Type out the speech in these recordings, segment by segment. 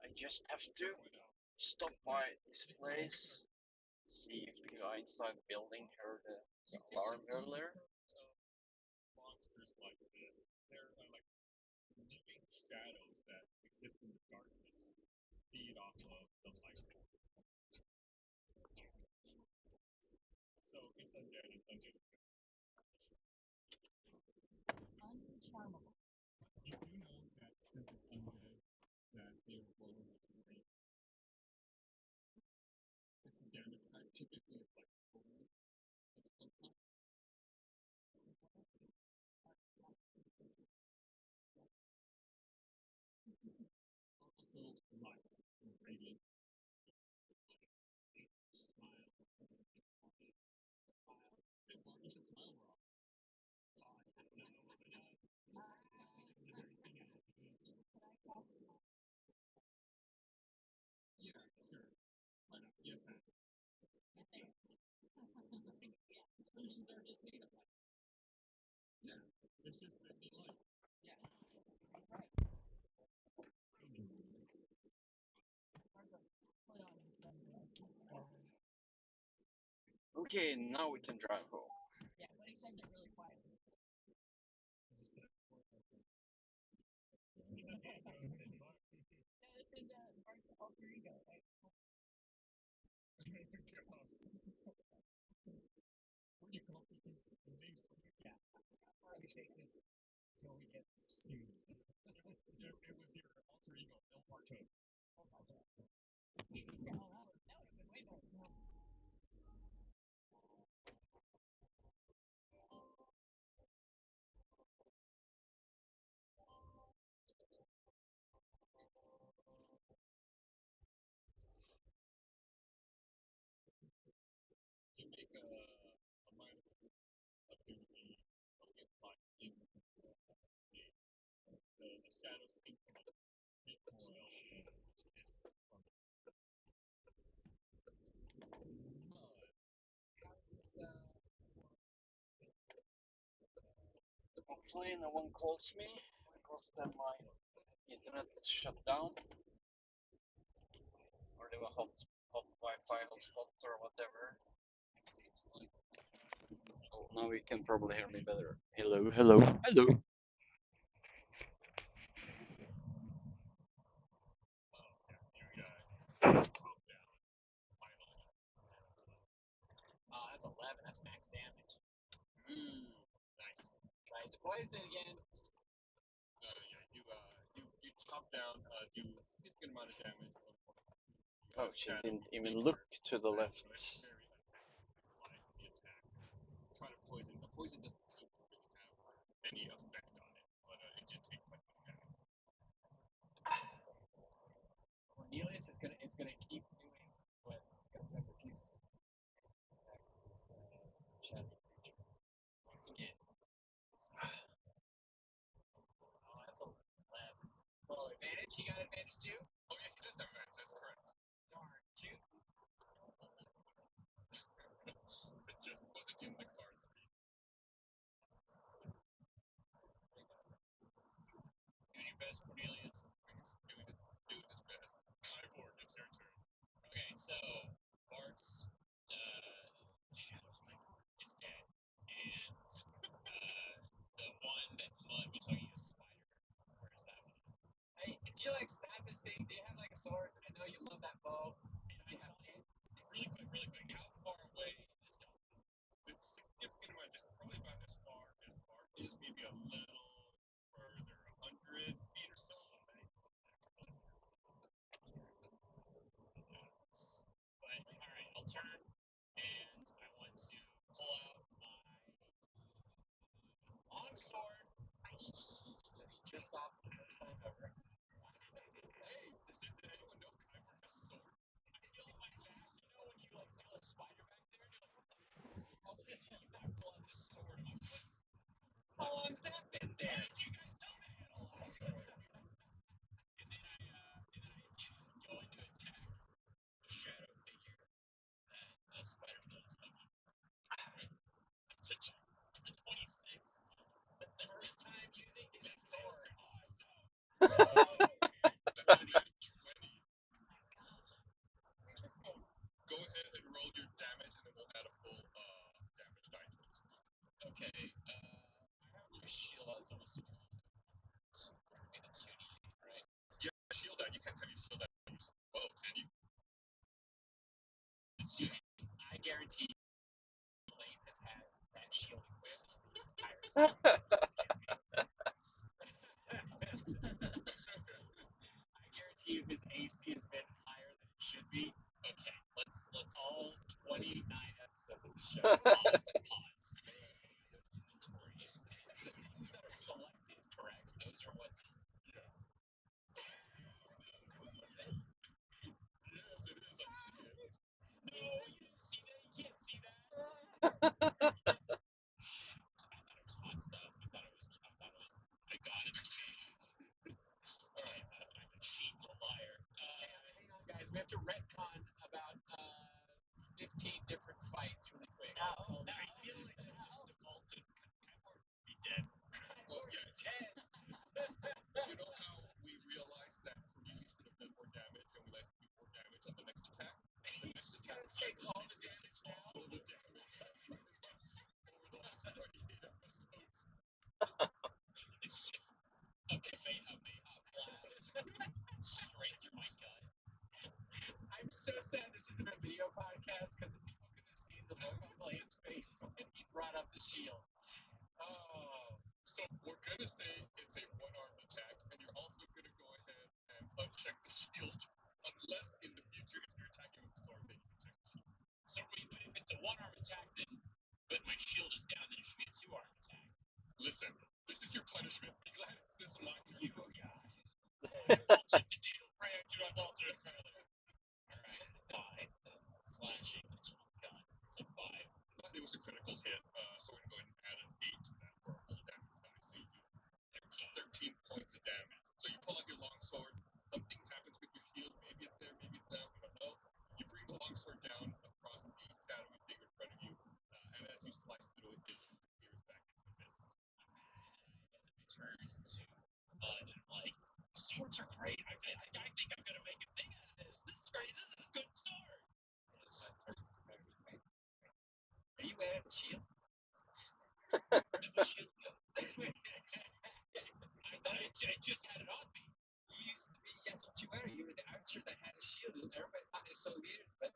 I just have to stop by this place, see if the guy inside the building heard the alarm earlier. Okay, now we can drive home. Hopefully no one calls me because then my internet is shut down or do a hot Wi-Fi hotspot or whatever. Oh, now you can probably hear me better. Hello, hello, hello. That's 11. That's max damage. Nice. Tries to poison it again. You chop down, do a significant amount of damage. Oh, she didn't even look to the left. Try to poison. The poison doesn't seem to really have any effect on it, but it did take like damage. Cornelius is gonna keep doing what Gungun refuses to attack this shadowy creature. Once again. Oh, that's a 11. Well, advantage? He got advantage too? Oh yeah, he does have advantage, that's correct. Darn, 2? It just wasn't in the cards. Doing your best, Cornelius. Doing his best. Cyborg, it's your turn. Okay, so Bart's Shadows Michael is dead, and the one that Mud was hugging is Spider. Where is that one? Hey, could you like stab this thing? Do you have like a sword? I know you love that bow. Do you have it? Really quick, really quick. How far away is Don? It's significant amount. It's probably about as far as Bart is, maybe a little further, 100 feet or so away. face off for the first time ever. Hey, did anyone know Kyborg has a sword? I feel on my back, when you like feel a spider back there, and you're like, what the fuck? You pull out this sword. I'm like, How long's that been why there? did you guys tell me I had a long sword? And then I go in to attack the shadow figure that Spider-Man is coming. It's a 26. First time using his sword. Where's this thing? Go ahead and roll your damage, and then we'll add a full damage die to it as well. Okay, I have your shield as almost. This would be the 2d8, right? Yeah, shield die. You can't cut your shield die using a bow, can you? I guarantee Lane has had that shield equipped the entire time. I guarantee you his AC has been higher than it should be. Okay, let's All 29 episodes of the show. pause. Inventory. The things that are selected, correct? Those are what's. Yeah. Yes, it is. I see it. No, you didn't see that. You can't see that. Shoot, I thought it was hot stuff. I thought it was. I got it. Alright, I'm a cheat little liar. Hang on, guys. We have to retcon about 15 different fights really quick. I feel like that just defaulted. Kyborg would be dead. Well, yeah, it's dead. You know how we realized that Cornelius would have done more damage, and we let him do more damage on the next attack? The next attack, take all Kyborg the takes damage now. all the damage over the last 28 episodes. Okay, mayhem, blast. Straight through my gut. I'm so sad this isn't a video podcast because people could have seen the look on Blaine's face when he brought up the shield. Oh. So we're gonna say it's a one-armed attack, and you're also gonna go ahead and uncheck the shield, unless in the future, if you're attacking with the sword, then you can check the shield. So, but if it's a one-arm attack, then, but my shield is down, then it should be a two-arm attack. Listen, this is your punishment. Be glad it's this one. You God. Altered the deal, Frank. Do not alter it further. Alright, 5. Slashing. That's what I've got. It's a 5. But it was a critical hit, so we're going to go ahead and add an 8 to that for a full damage die. So you do 13 points of damage. So you pull out your longsword. Something happens with your shield. Maybe it's there, maybe it's down. We don't know. You bring the longsword down across the shadowy figure in front of you, and as you slice through it, it disappears back into the mist. And then I turn to Bud, and I'm like, swords are great. I think I'm gonna make a thing out of this. This is great. This is a good sword. Turns to Mary. Are you wearing a shield? Where did the shield go? I just had it on me. You used to be. That's what you were. You were the archer that had a shield. Everybody thought it was so weird, but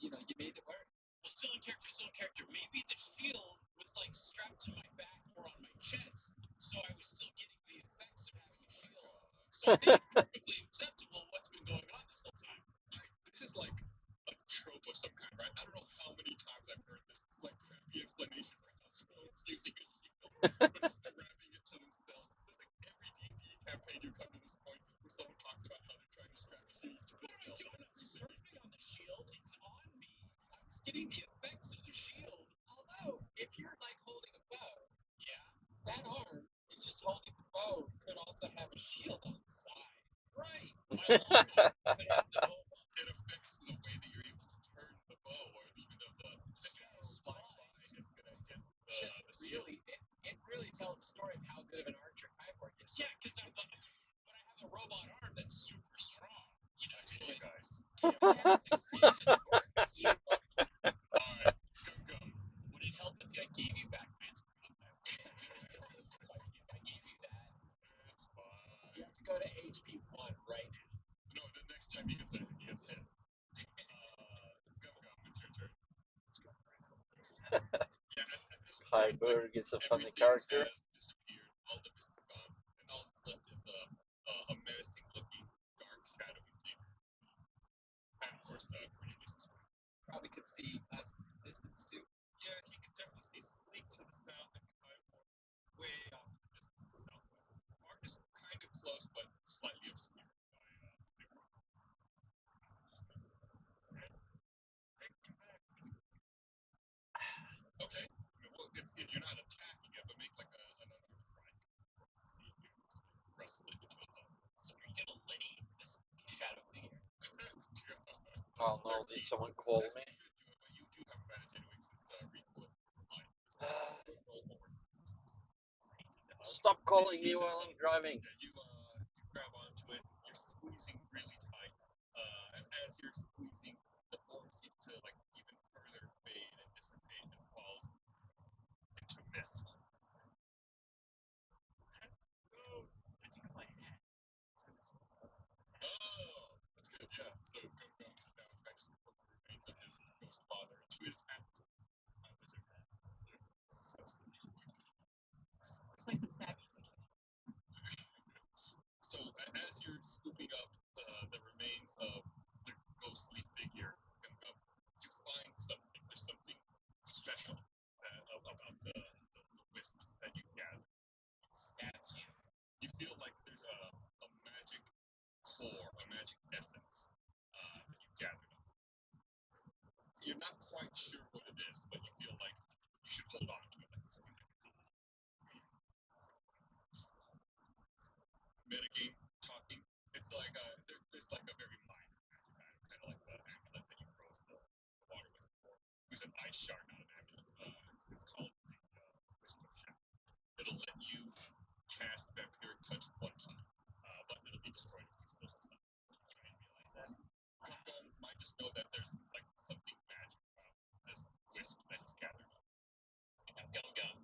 you made it work. Well, still in character. Maybe the shield was like strapped to my back or on my chest, so I was still getting the effects of having a shield. So maybe perfectly acceptable what's been going on this whole time. This is like a trope of some kind, right? I don't know how many times I've heard this like crappy explanation for how someone's using a shield, but strapping it to themselves. It's like every D&D campaign you come to this point where someone talks about how they're trying to strap shields to themselves. I'm not surfing on the shield. It's on me. I was getting the effects of the shield. Although, if you're like holding a bow, Yeah. that arm is just holding the bow. Could also have a shield on the side. Right. My long arm could have the bow. It affects the way that you're able to turn the bow, or even if the flying by is gonna hit the Just shield. really, it really tells the story of how good of an archer Kyborg is. Yeah, because but I have a robot arm that's super strong. Hey guys. It just works. Alright, go. Would it help if I gave you back man's I gave you that. That's fine. You have to go to HP 1 right now. No, the next time he gets hit. Go. It's your turn. Let's go. Yeah, at this point, Kyborg is a funny everything character. has disappeared. All the mist is gone, and all that's left is a menacing-looking, dark, shadowy figure. And of course, Cornelius is fine. Probably could see us in the distance too. Yeah, he can definitely see Sleek to the south and Kyborg way off in the distance to the southwest. Mark is kind you're not attacking it, but make like an unarmed strike to see if you wrestle it into a love. So are you gonna Lenny this shadow figure? Oh no, did someone call me? But you do have a meditated wing since Rico lied. Roll forward. Stop calling me while I'm driving. Yeah, you grab onto it. You're squeezing really tight, and as you're squeezing, the form seems to like even further fade and dissipate and falls into mist. Oh, I took off my hat. Oh, that's good. Yeah. So Gum Gum is now trying to support the remains of his ghost father into his hat. Wizard hat. So sad. Play some sad music. So as you're scooping up the remains of the ghostly figure, you find something. There's something special about the wisps that you gather. It stabs you. You feel like there's a magic core, a magic essence that you gathered up. You're not quite sure what it is, but you feel like you should hold on to it. Like something like metagame talking. It's like there's like a very minor magic item, kind of like the amulet that you froze the water with before. It was an ice shard, not an amulet. It's called the Wisp of Shadow. It'll let you cast Vampiric Touch one time, but it'll be destroyed if it's exposed to something. You didn't realize that. Gum might just know that there's like something magic about this wisp that he's gathered up. Now Gum Gum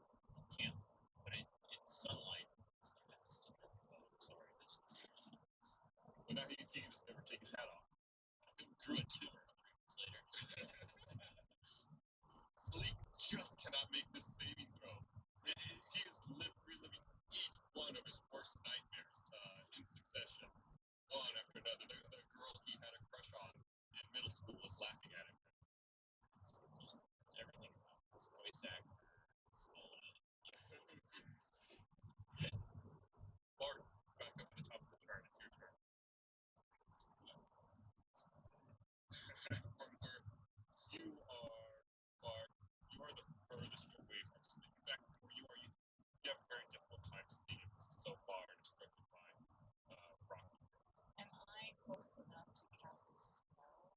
can't put it in sunlight. So you have to stick it in the boat. Sorry, this is But now he can just never take his hat off. it grew a tumor 3 weeks later. Sleek just cannot make this saving throw. He is reliving each one of his worst nightmares in succession, one after another. The girl he had a crush on in middle school was laughing at him. So just everything about his voice actor, Bart, back up at the top of the chart. It's your turn. From where you are, Bart, you are the furthest away from sleep. In fact, from where you are, you have a very difficult time seeing it so far and obstructed by rocky growth. Am I close enough to cast a spell?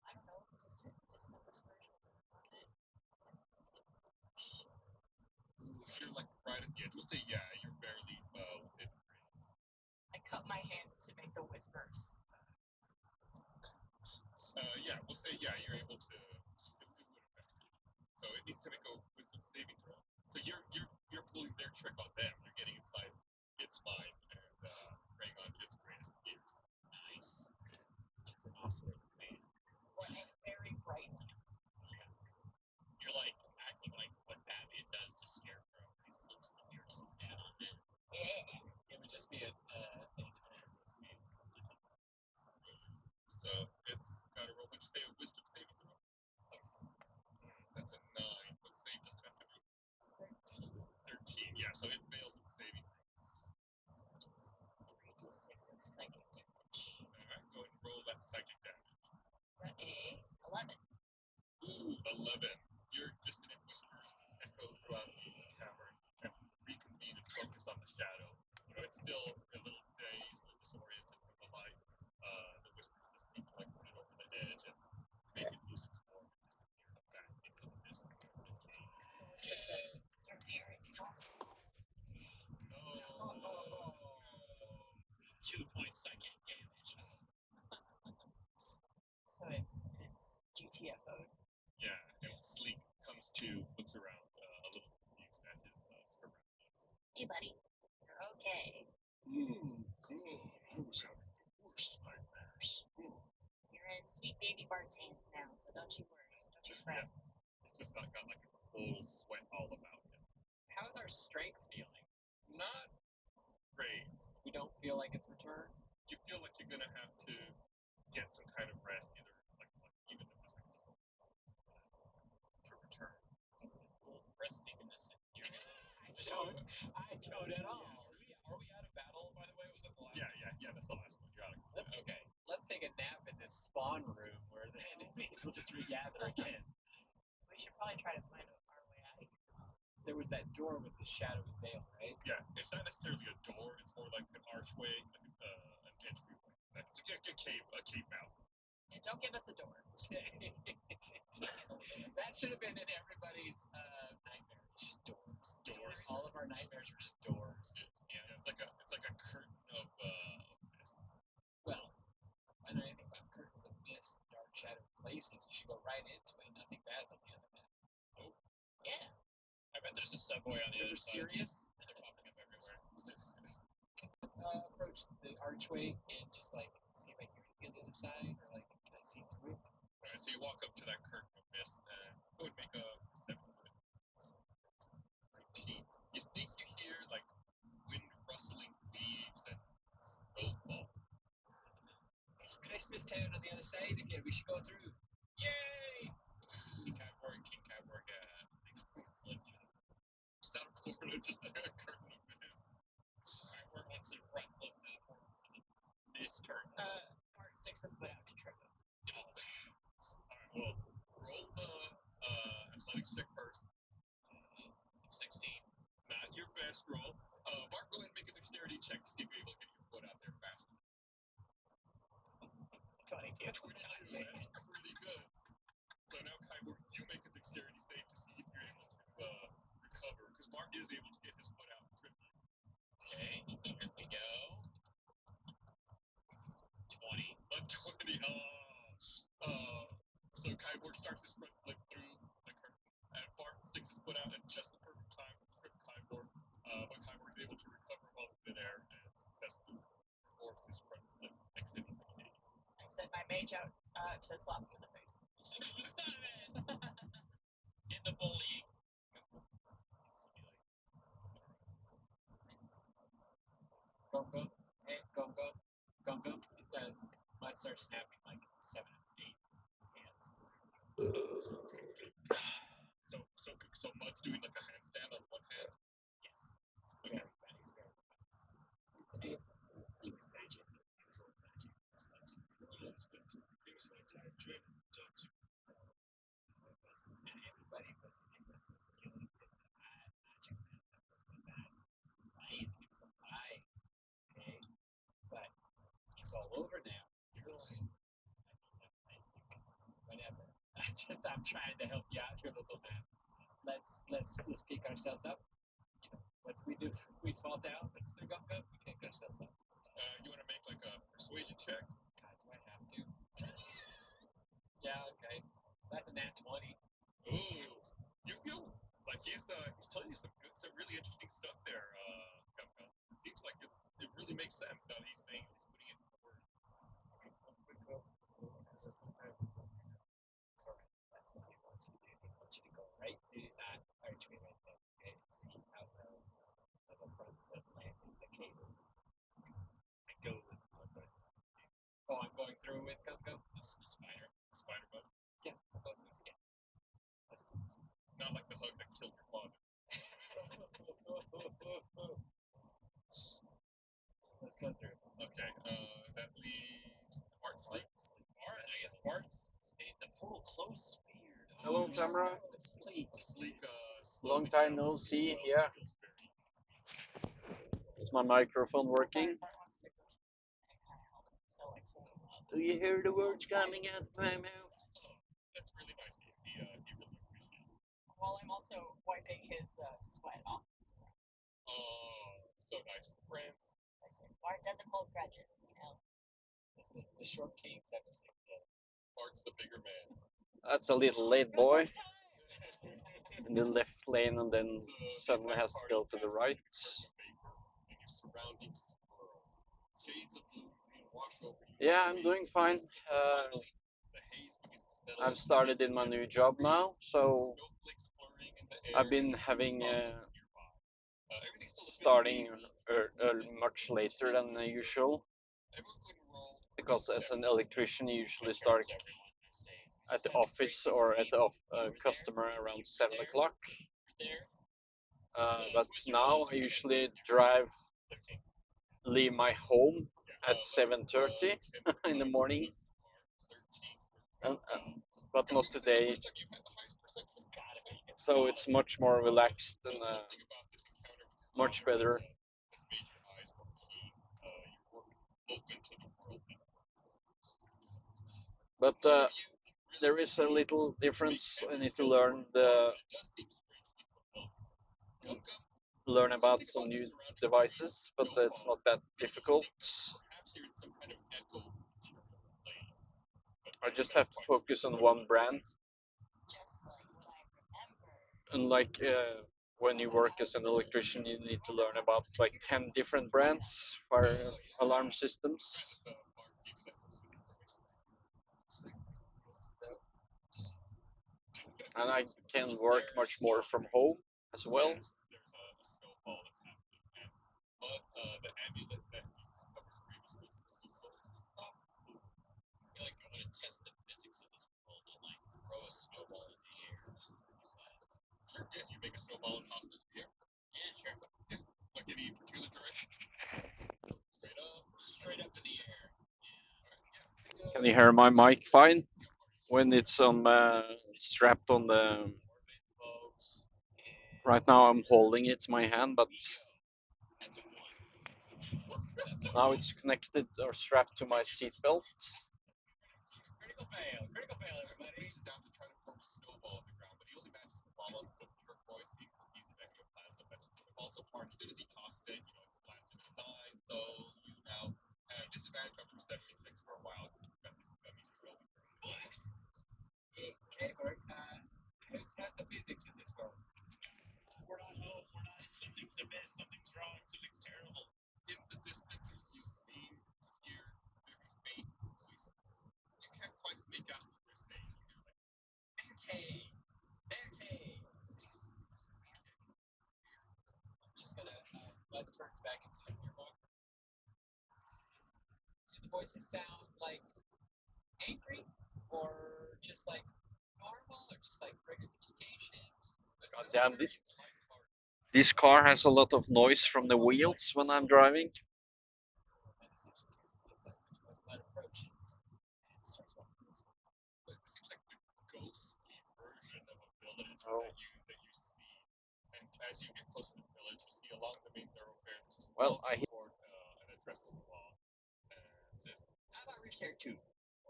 I don't know what the distant whispers will work on it. You're like right at the edge. We'll say yeah, you're barely within range. I cup my hands to make the whispers. Yeah, we'll say yeah, you're able to. It would affect you. So it needs to make a wisdom saving throw. So you're pulling their trick on them. You're getting inside its mind and preying on its greatest fears. nice. It's an awesome fan. Or a very bright lamp. You're like acting like what Batman does to Scarecrow. He flips the mirror shit on it. Yeah. It would just be an impenetrable fan. So it's got to roll. Would you say a wisdom saving throw? Yes. That's a 9. What save does it have to be? 13. 13. Yeah, so it fails its saving throw. So 3d6 of psychic damage. Alright, go ahead and roll that psychic damage. Got a 11. Ooh, 11. Your dissonant whispers echo throughout the cavern and reconvene and focus on the shadow. You know, it's still a little dazed, a little disoriented from the light. The whispers just seem to like put it over the edge and make it lose its form and disappear back into the mist of the cave. Your parents told me. No. 2 points psychic damage. So it's GTFO. Yeah, and Sleek comes to, looks around a little confused at his surroundings. Hey, buddy. You're okay. Cool. I was having the worst nightmares. You're in sweet baby Bart's hands now, so don't you worry. Don't you fret. He's just not got like a full sweat all about him. How's our strength feeling? Not great. We don't feel like it's returned. You feel like you're gonna have to get some kind of rest, either like even if it's like short, to return. Resting in this you're I don't at all. Are we out of battle, by the way? Was that the last Yeah, that's the last one. You're out of Let's, okay, let's take a nap in this spawn room where the enemies will just regather again. We should probably try to find our way out of here. there was that door with the shadowy veil, right? Yeah, it's not necessarily a door. It's more like an archway, like an entryway. Like it's a cave mouth. And don't give us a door. That should have been in everybody's nightmare. It's just doors. Doors. All of our nightmares were just doors. Yeah, it's like a curtain of mist. Well, I know anything about curtains of mist, dark shadowy places. You should go right into it. Nothing bad's on the other end. Oh, Yeah. I bet there's a subway on the You're other side. serious? They're popping up everywhere. Approach the archway and just like see if I can get the other side, or like can I see through it? Alright, so you walk up to that curtain of mist and go and make a perception check. 19. You think you hear like wind rustling leaves and snowfall. It's Christmas town on the other side again. We should go through. Yay! King Kyborg It's not a portal, it's just a curtain of mist. Kyborg wants to front flip to the portal to this curtain. Bart sticks a foot out to trip him. Alright, well, roll the athletics check first. 16. Not your best roll. Mark, go ahead and make a dexterity check to see if you're able to get your foot out there faster. 22. 22, that's really good. So now, Kyborg, you make a dexterity save to see if you're able to recover, because Mark is able to get his foot out and trip you. Okay, here we go. 20. A 20. So Kyborg starts his front flip through the curtain, and Bart sticks his foot out at just the perfect time to trip Kyborg. But Kyborg is able to recover while in midair and successfully performs his front flip, exiting the cave. I send my mage out to slap him in the face. Son of it! In the bullying. Gum gum. Hey, gum gum. Gum gum. Might start snapping like 7 out of 8 hands. So Mud's doing like a handstand on one hand. Yes. It's very bad. It's very bad. Today, he was magic. He was old magic. He was my time trainer. And everybody was dealing with bad magic that was doing bad. Lying. He was a lie. Okay? But it's all over now. Whatever. I'm trying to help you out here, little man. Let's pick ourselves up. You know, what do? We fall down. Let's the gum gum. We pick ourselves up. You want to make like a persuasion check? God, do I have to? Yeah, okay. That's a nat 20. Ooh, you feel like he's telling you some really interesting stuff there, Gum Gum. It seems like it really makes sense now that he's saying he's putting it into words. Correct. That's what he wants you to do. He wants you to go right through that archway right there. Okay, see how the front foot land in the cave. And go with Oh, I'm going through with Gum Gum? Spider Mud. Yeah, we'll go through together. Let's go. Not like the hug that killed your father. Let's go through. Okay, that leaves Bart Sleep. Bart, I guess Bart's stayed. The portal closes weird. Hello, Tamara. Sleep. Sleek, Long time no see. Yeah. Is my microphone working? Bart wants to go and kind of help him. So like hold him up. Do you hear the words coming out of my mouth? That's really nice. He really appreciates it. While I'm also wiping his sweat off. Oh, so nice. Friends. I say, Bart doesn't hold grudges, you know. The short kings have to stick together. Bart's the bigger man. That's a little late, boy. In the left lane, and then suddenly has to go to the right. And your surroundings swirl. Shades of blue green wash over you. Yeah, I'm doing fine. Finally, the haze begins to settle. I've started in my new job now, so Snowflakes flurrying in the air. I've been having Spotlights nearby. Everything's still a bit starting hazy. much later than usual, Everyone go ahead and roll because as an electrician you usually start Everyone I say. at the office or at the customer around 7 o'clock. There. But now I usually leave my home at 7:30 in the morning, but not today. It's gotta be. It's So it's much more relaxed and Something about this encounter with your much father better. has made your eyes more keen. You're more open to the world now. But You there really is a little difference. I need to feel learn the it does seem strangely fulfilling. Gum Gum, learn about some new devices, but it's not that difficult. perhaps you're in some kind of echo lane. I just have to focus on one brand. Just like what I remember. Unlike when you work as an electrician, you need to learn about like 10 different brands for alarm systems. And I can work much more from home as well. There's a snowfall that's happening, and the amulet that you covered previously is soft. I feel like I want to test the physics of this world and like throw a snowball in the air or something like that. Sure, yeah, you make a snowball and toss it in the air. Yeah, sure. Like any particular direction. Straight up in the air. Can you hear my mic fine when it's strapped on the? Folks. Right now I'm holding it in my hand, but That's a one. That's a now it's connected or strapped to my seatbelt. critical fail. Critical fail, everybody. Reaches down to try to form a snowball on the ground, but he only manages to fall on the turquoise adhesive ectoplasm that falls apart as soon as he tosses it. It lands in his eyes, so you now have disadvantage on perception checks for a while because you've got this gummy slowly burning his eyes. Okay, Bert. How's the physics in this world? We're not home. We're not. Something's amiss. Something's wrong. Something's terrible. In the distance, you seem to hear very faint voices. You can't quite make out what they're saying. You hear like, Hey, hey. I'm just gonna let turns back into the gearbox. Do the voices sound like angry, or just like normal, or just like regular communication? God damn, this car has a lot of noise from the wheels when I'm driving. That approaches and starts walking this way. it seems like the ghostly version of a village Oh. that you see. And as you get closer to the village, you see along the main thoroughfare just Well, I toward an address to the wall. It says, How about reach there too?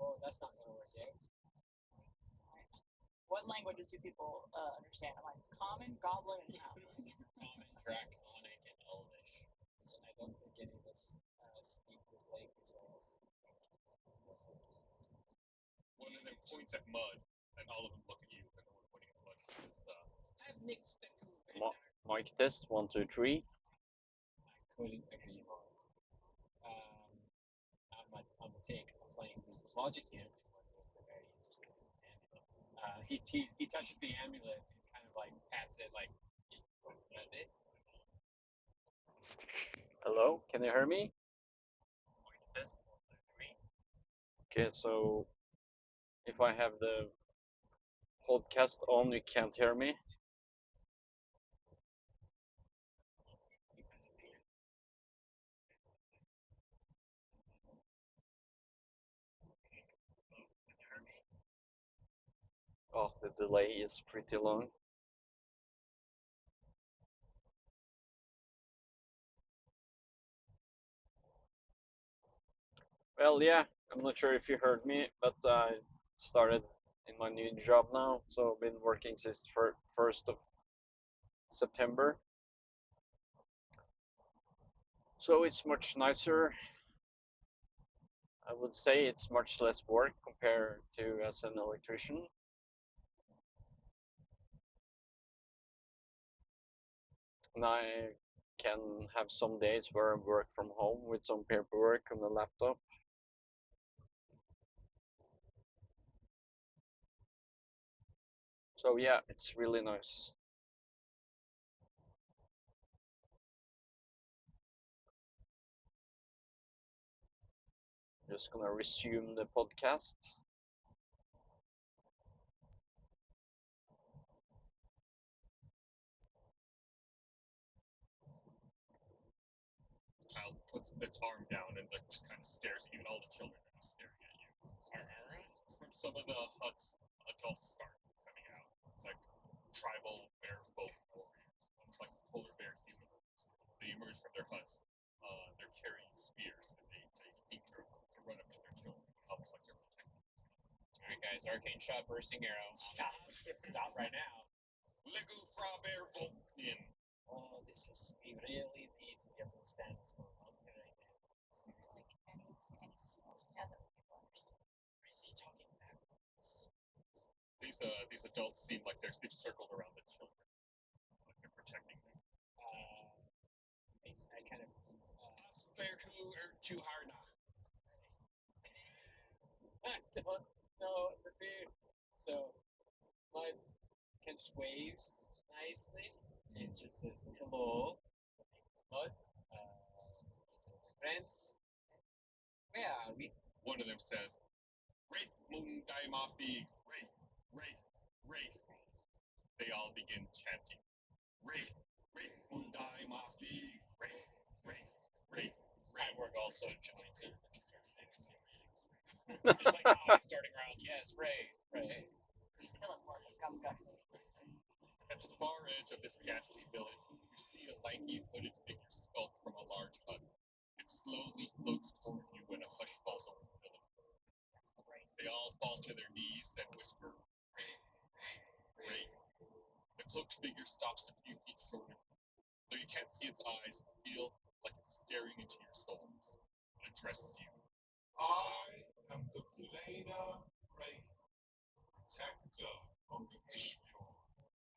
Oh, that's not gonna work out. What languages do people understand? I'm like, it's common, goblin, and halfling. Common, draconic, and elvish. So I don't think any of us speak this language well as one of them points at Mud, and all of them look at you, and the one pointing at Mud says, I have Nick Fickle. Mic test 1, 2, 3. I couldn't agree more. On the take of playing the logic amulet, it's a very interesting amulet. He touches the amulet and kind of like pats it like this. Hello, can you hear me? Test 1, 2, 3. Okay, so if I have the podcast on, you can't hear me. Oh, the delay is pretty long. Well, yeah, I'm not sure if you heard me, but I started in my new job now, so I've been working since 1st of September. So it's much nicer. I would say it's much less work compared to as an electrician. And I can have some days where I work from home with some paperwork on the laptop. So yeah, it's really nice. Just gonna resume the podcast. the child puts its arm down and like just kind of stares at you, and all the children are just staring at you. From some of the huts, adults start coming out. It's like, tribal bear folk, or almost like polar bear humanoids. They emerge from their huts. They're carrying spears, and they think to run up to their children, almost like they're protecting. Alright, guys, arcane shot, bursting arrow. Stop! Stop right now. Legu fra bear in. Oh, we really need to get to understand what's going on tonight. Is there like any smells we have that people understand? Or is he talking backwards? These adults seem like they've circled around the children, like they're protecting them. I kind of. Fair too hard now. I don't know the dude. So, Mud kind of waves nicely and just says, hello, my name is Mud. These are my friends. Where are we? One of them says, Wraith Moon Daimafi, Wraith, Wraith, Wraith. They all begin chanting. Wraith, Wraith Moon Daimafi, Wraith, Wraith, Wraith. Cyborg also joins in. Just like how I'm starting around, yes, Ray. Kill it, Morgan. Come, go. At the far edge of this ghastly village, you see a lanky, hooded figure skulk from a large hut. It slowly floats toward you when a hush falls over the village. They all fall to their knees and whisper, Wraith, Wraith. The cloaked figure stops a few feet short of you. Though you can't see its eyes, you feel like it's staring into your souls. It addresses you. I am the Blader Wraith, protector of the Ishmure,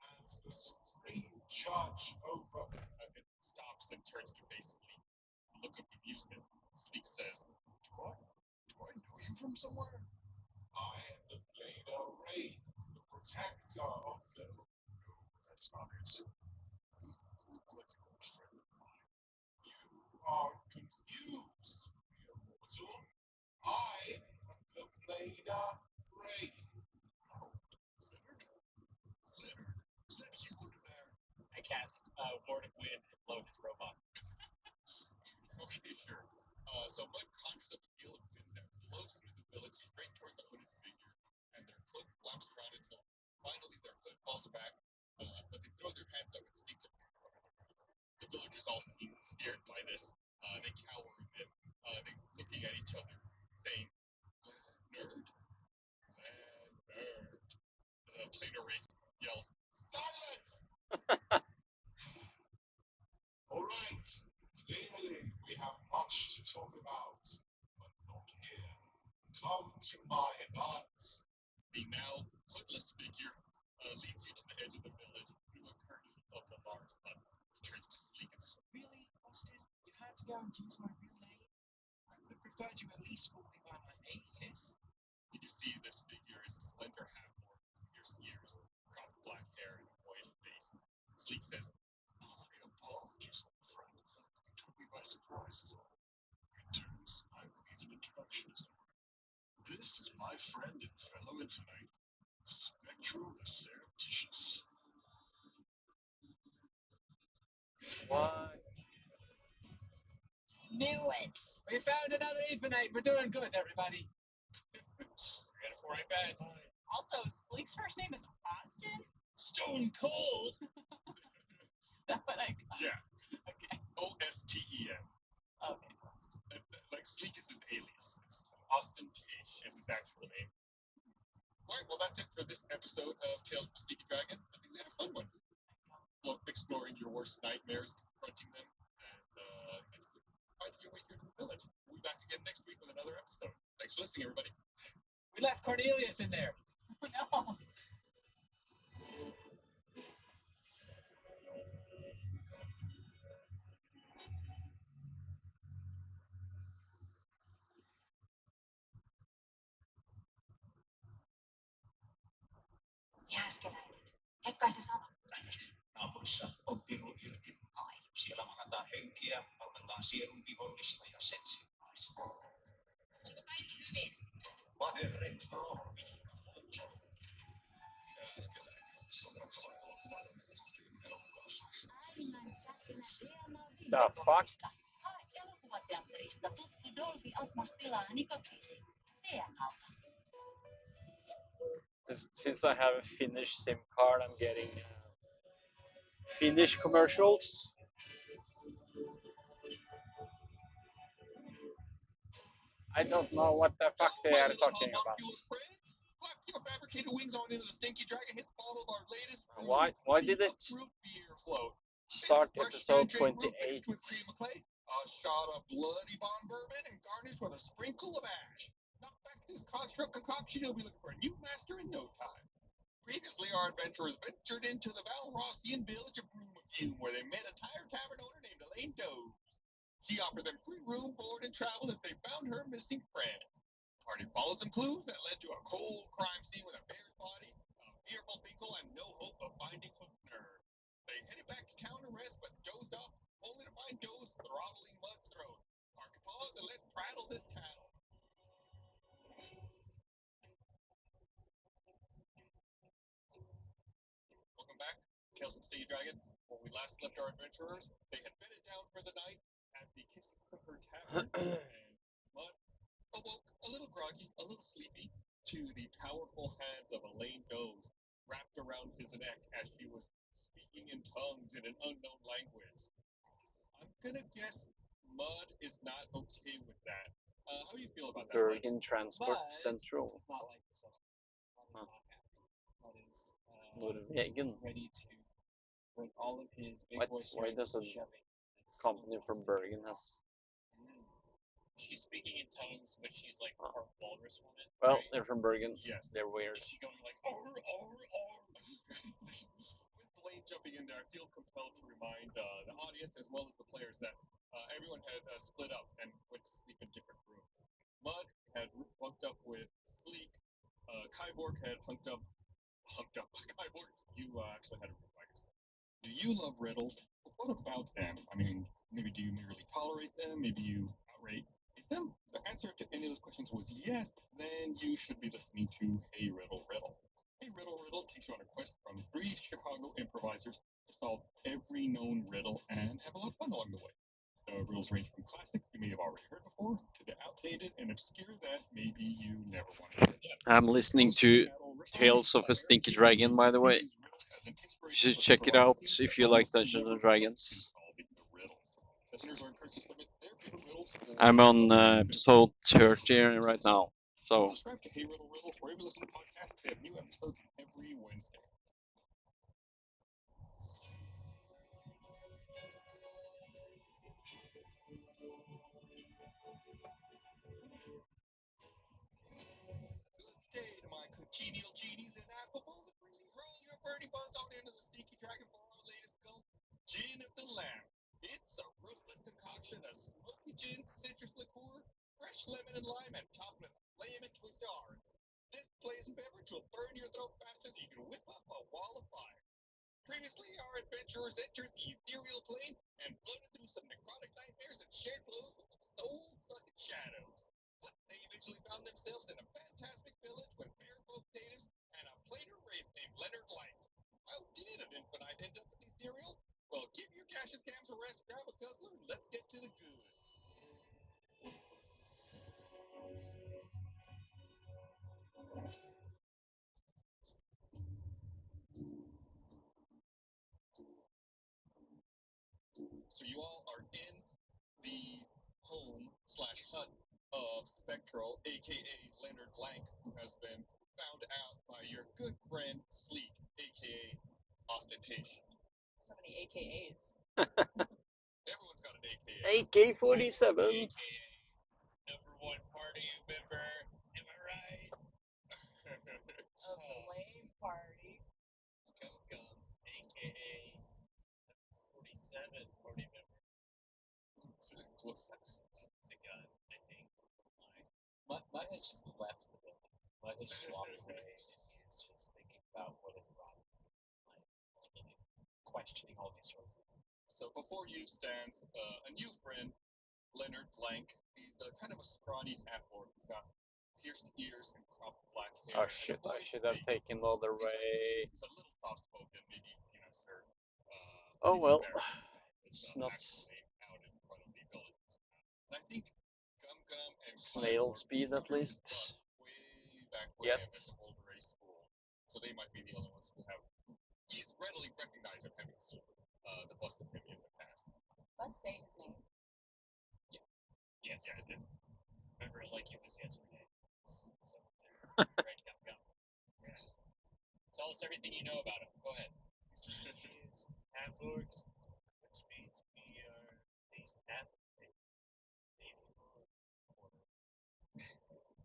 and the supreme judge over. It stops and turns to face Sleek. The look of amusement. Sleek says, Do I know you from somewhere? I am the Blader Wraith, the protector of the. No, that's not it. You look like an old friend of mine. You are confused, mere mortal. I am the Blader Wraith. Oh, Leonard? Leonard, is that you under there? I cast Ward of Wind and blow his robot. Okay, sure. So Mud conjures up a gale of wind that blows through the village straight toward the hooded figure, and their cloak flaps around until finally their hood falls back, but they throw their hands up and speak to them. The villagers all seem scared by this. They cower a bit, they looking at each other, saying, Nerd, nerd. The Planar Wraith yells, Silence! All right. Clearly, we have much to talk about, but not here. Come to my hut. The now hoodless figure leads you to the edge of the village through a curtain of the large hut. He turns to Sleek and says, Really, Austin? You had to go and use my real name? I would have preferred you at least call me by my alias. You see this figure is a slender half-orc with pierced ears, cropped black hair, and a boyish face. Sleek says, My apologies, old friend. You took me by surprise is all. In terms, I will give an introduction as well. This is my friend and fellow Infinite, Spectral the Surreptitious. What? Knew it! We found another Infinite. We're doing good, everybody. We're gonna 4 beds. Also, Sleek's first name is Austin? Stone cold. That's what I got. Yeah, Okay. Osten. Okay. Like Sleek is his alias. It's Austin TH is his actual name. Alright, well that's it for this episode of Tales from Sneaky Dragon. I think we had a fun one. Well, exploring your worst nightmares, confronting them, and finding your way here to the village. We'll be back again next week with another episode. Thanks for listening, everybody. We left Cornelius in there. No. Jääskeläinen. Et kai se sano. Naapurissa on piru irti. Ai. Siellä manataan henkiä, valmentaan sielun vihollista ja sen sellaista. Onko kaikki hyvin? Vaderren rohmi. Äärimmäinen käsinä Reama The fuck? Hae elokuvateatterista tuttu Dolby Atmos tilaa Nikotiksi. DM:ltä. Since I have a Finnish SIM card, I'm getting Finnish commercials. I don't know what the fuck they are talking about. Clap your fabricated wings on into the Stinky Dragon. Hit the bottle of our latest brew, Why the did it Uproot Beer Float. start Fresh episode penetrating root 28? mixed with cream of clay, a shot of bloody bond bourbon, and garnished with a sprinkle of ash. Knock back this construct concoction, you'll be looking for a new master in no time. Previously, our adventurers ventured into the Valrossian village of Broomfume, where they met a tired tavern owner named Elaine Doe. She offered them free room, board, and travel if they found her missing friend. The party followed some clues that led to a cold crime scene with a bear's body, a fearful Finkel, and no hope of finding Hookner. They headed back to town to rest, but dozed off, only to find Doe's throttling Mud's throat. Park a pause and let's prattle this cattle. Welcome back, Tales from Stinky Dragon. When we last left our adventurers, they had bedded down for the night at the Kissing Cooker Tavern, and Mud awoke a little groggy, a little sleepy, to the powerful hands of Elaine Doze wrapped around his neck as she was speaking in tongues in an unknown language. I'm gonna guess Mud is not okay with that. How do you feel about that, Mud? Bergen Transport But Central. it's not like the sun. Mud is Huh. not happy. Mud is Norwegian. ready to bring all of his big Why- boy why strength does a shoving this Company little from figure Bergen off. has. She's speaking in tongues, but she's like Oh. part walrus woman. Well, right? they're from Bergen. Yes. They're weird. Is she going like, With Blaine jumping in there, I feel compelled to remind the audience as well as the players that everyone had split up and went to sleep in different rooms. Mud had bunked up with Sleek. Kyborg had hunked up. Kyborg, you actually had a room, I guess. Do you love riddles? What about them? I mean, maybe do you merely tolerate them? Maybe you outright hate them? If the answer to any of those questions was yes, then you should be listening to Hey Riddle Riddle. Hey Riddle Riddle takes you on a quest from 3 Chicago improvisers to solve every known riddle and have a lot of fun along the way. The riddles range from classics you may have already heard before to the outdated and obscure that maybe you never want to hear. I'm listening to Tales of a Stinky Dragon, by the way. You should check it out if you like Dungeons and Dragons. Listeners are encouraged to submit their favorite riddles. I'm on episode 30 right now. So Subscribe to Hey Riddle Riddles wherever you listen to podcasts. They have new episodes every Wednesday. Good day to my congenial genies and affable the greenies. Roll your birdie buns on into the Stinky Dragon for our latest gulp, Gin of the Lamb. It's a ruthless concoction of smoky gin, citrus liqueur, fresh lemon and lime, and topped with a flaming twist of orange. This blazing beverage will burn your throat faster than you can whip up a wall of fire. Previously, our adventurers entered the ethereal plane and floated through some necrotic nightmares and shared blows with some soul-sucking shadows. But they eventually found themselves in a fantastic village with fair-folk natives and a plainer wraith named Leonard Light. How did an infinite end up in the ethereal? Well, give your gaseous cams a rest, grab a guzzler, and let's get to the goods. So you all are in the home/hut of Spectral, aka Leonard Blank, who has been found out by your good friend Sleek, aka Ostentation. So many AKAs. Everyone's got an AKA. AK-47. AKA number one party member. Am I right? Of the lame party. Gum, AKA 47 party member. What's that? It's a gun, I think. Mud has just left the building. Mud has just walked away, and he is just thinking about what has brought him. Like, really questioning all these choices. So before you stands a new friend, Leonard Blank. He's kind of a scrawny half-orc. He's got pierced ears and cropped black hair. Oh and a shit, I boyish should have face. taken the other way. He's a little soft-spoken, maybe, sir. Oh He's well, embarrassed it's with, not actually out in front of the village. And I think Gum Gum and snail Cyborg speed at drove least. his bus way back when Yet. at the Boulder Race School. so they might be the only ones who have readily recognized him having seen the bust of him in the past. Let's say his name. Yes. Yeah, it did. Remember it like it was yesterday. So, right, go. Tell us everything you know about him. Go ahead. He is half-orc, which means we are at least half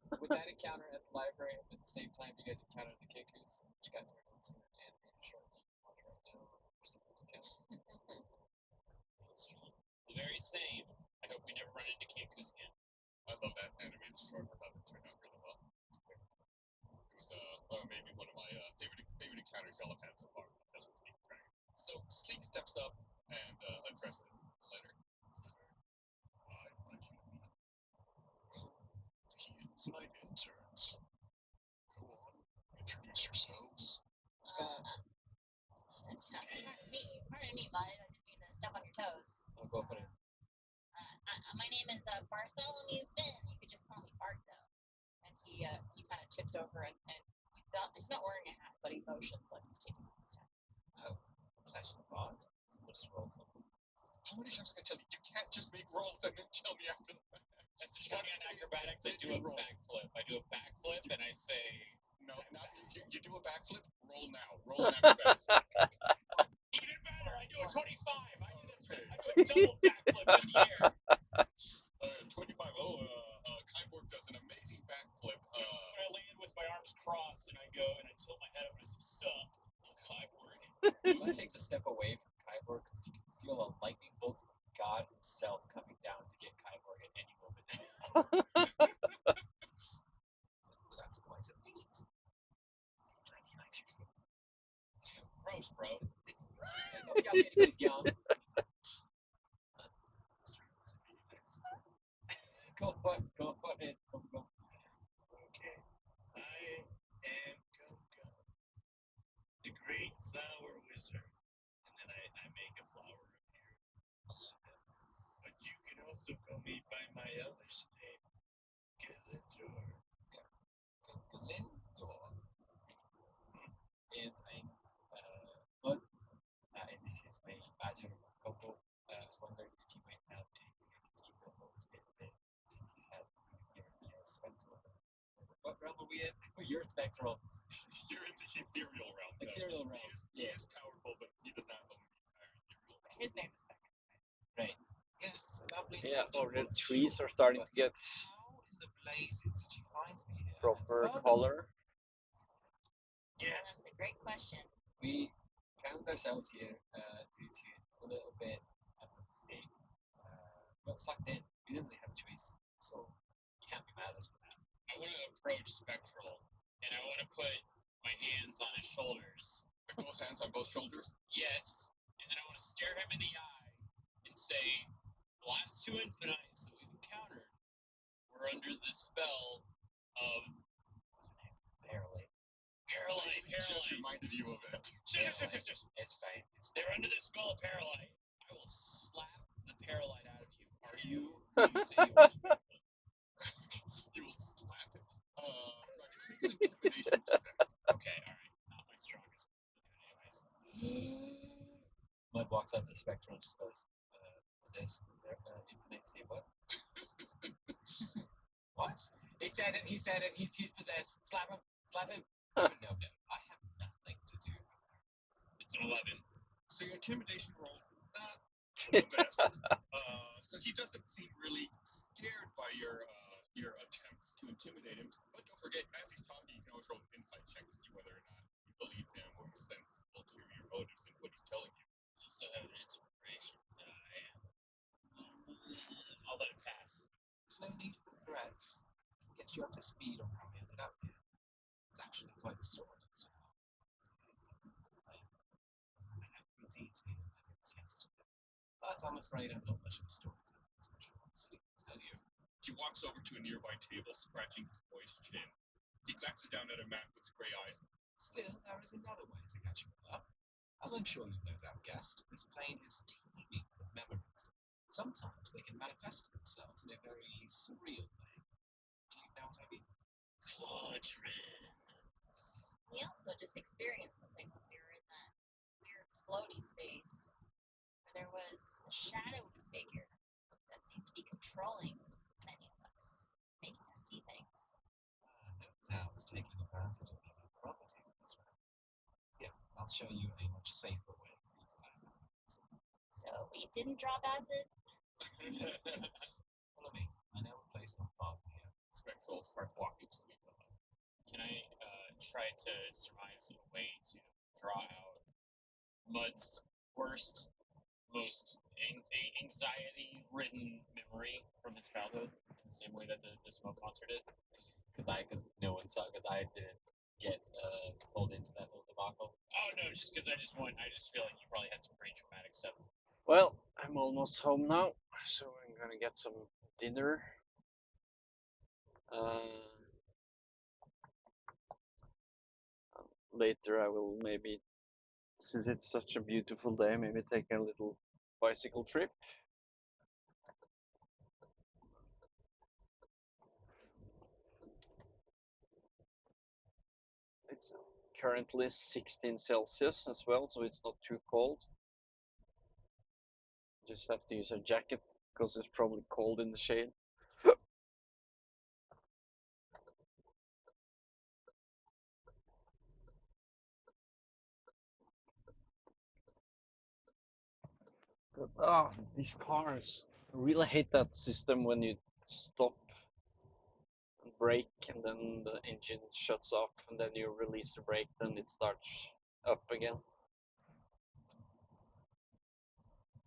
With that encounter at the library, at the same time you guys encountered the Kikus, which got turned into an animated short right now. The very same. I hope we never run into Kinkus again. I love that animated short. I thought it turned out really well. It was maybe one of my favorite encounters y'all have had so far. That's with Sleek Dragon. So Sleek steps up and addresses the letter. I'd like you to meet. Well, my interns. Go on, introduce yourselves. Pardon me, bud. I didn't mean to step on your toes. I'll go for it. My name is Bartholomew Finn. You could just call me Bart, though. And he kind of tips over and he's not wearing a hat, but he motions like he's taking off his hat. Oh, pleasure, Bart. We'll just roll something. How many times can I tell you? You can't just make rolls and then tell me after that. That's 20 on acrobatics. I do a backflip. And I say, No, not you do a backflip. Roll now. Roll an acrobatics. even better. I do a 25. I do a double backflip in the air. 25. Kyborg does an amazing backflip. I land with my arms crossed and I go and I tilt my head up and I say, "Sup, Kyborg." Glenn takes a step away from Kyborg because he can feel a lightning bolt from God himself coming down to get Kyborg at any moment. That's quite a feat. Gross, bro. Yeah, anybody's young. Go for it. Go. Okay. I am Gunga, the great flower wizard. And then I make a flower appear. But you can also call me by my elvish name, Gilindor. And I'm Bud. And this is my badger, Coco. I was wondering if you might have a if you don't know his bit since he's had your spectral. What realm are we in? You're spectral. You're in the ethereal realm. Ethereal realm. He is powerful, but he does not own the entire ethereal realm. His name is second. Right. Yes, lovely Yeah, to or the meet you. trees are starting to get How in the blazes did you find me here? proper Furthermore- color. Yes. That's a great question. We found ourselves here due to a little bit of a mistake. Got sucked in. We didn't really have a choice, so you can't be mad at us for that. I want to approach Spectral and I want to put my hands on his shoulders. With those hands on both shoulders. Yes, and then I want to stare him in the eye and say, the last two infinites that we've encountered were under the spell of Barely. Paralyte. Just reminded you of it. It's fine. They're under the spell of Paralyte. I will slap the Paralyte out of you. Are you? You say you are Spectral. You will slap it. Just make an intimidation check. Okay, alright. Not my strongest. Anyways. Mud walks up to Spectral and just goes, possessed. Infinite say what? What? He said it. He's possessed. Slap him. No. I have nothing to do with her. It's an 11. So your intimidation rolls not the best. So he doesn't seem really scared by your attempts to intimidate him. But don't forget, as he's talking, you can always roll an insight check to see whether or not you believe him or you're sensible to your motives and what he's telling you. I also have an inspiration that I am. I'll let it pass. There's no need for threats. We'll get you up to speed on how we ended up here. It's actually quite a story as to how. I have detail I can test. But I'm afraid I'm not much of a storyteller, as much as I honestly tell you. He walks over to a nearby table, scratching his boy's chin. He glances down at a map with his gray eyes. Still, there is another way to catch you up. As I'm sure you've no doubt guessed, this plane is teeming with memories. Sometimes they can manifest themselves in a very surreal way. Do you know what I mean? Claudrin. We also just experienced something when we were in that weird floaty space where there was a shadowy figure that seemed to be controlling many of us, making us see things. That sounds taking advantage of the properties of this realm. Yeah, I'll show you a much safer way to utilize it. So we didn't drop acid. Follow me. I know a place not far from here. Spectral starts walking to me. Can I try to surmise a way to draw out Mud's worst, most anxiety-ridden memory from his childhood, in the same way that the smoke monster did? Because no one saw, because I didn't get pulled into that whole debacle. Oh no, just because I just feel like you probably had some pretty traumatic stuff. Well, I'm almost home now, so I'm gonna get some dinner. Later, I will maybe, since it's such a beautiful day, maybe take a little bicycle trip. It's currently 16 Celsius as well, so it's not too cold. Just have to use a jacket because it's probably cold in the shade. But these cars. I really hate that system when you stop and brake and then the engine shuts off and then you release the brake, then it starts up again.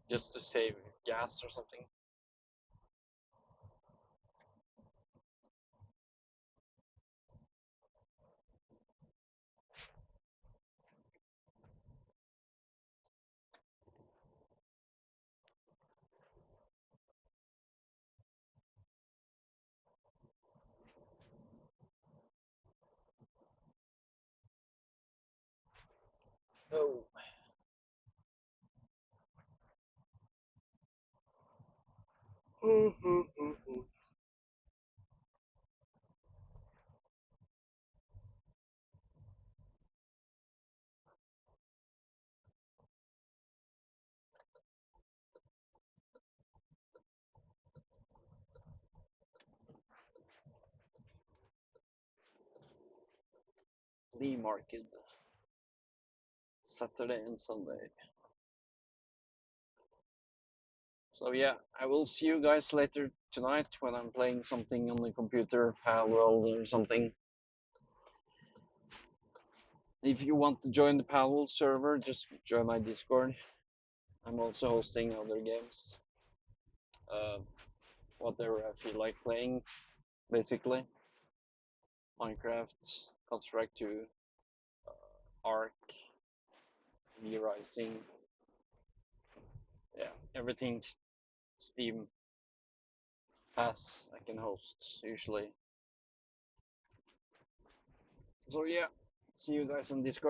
Just to save gas or something. Oh. Flea market. Saturday and Sunday. So yeah, I will see you guys later tonight when I'm playing something on the computer, Palworld or something. If you want to join the Palworld server, just join my Discord. I'm also hosting other games. Whatever I feel like playing, basically. Minecraft, Counter-Strike 2, Ark, V Rising. Yeah, everything Steam has, I can host usually. So yeah, see you guys on Discord.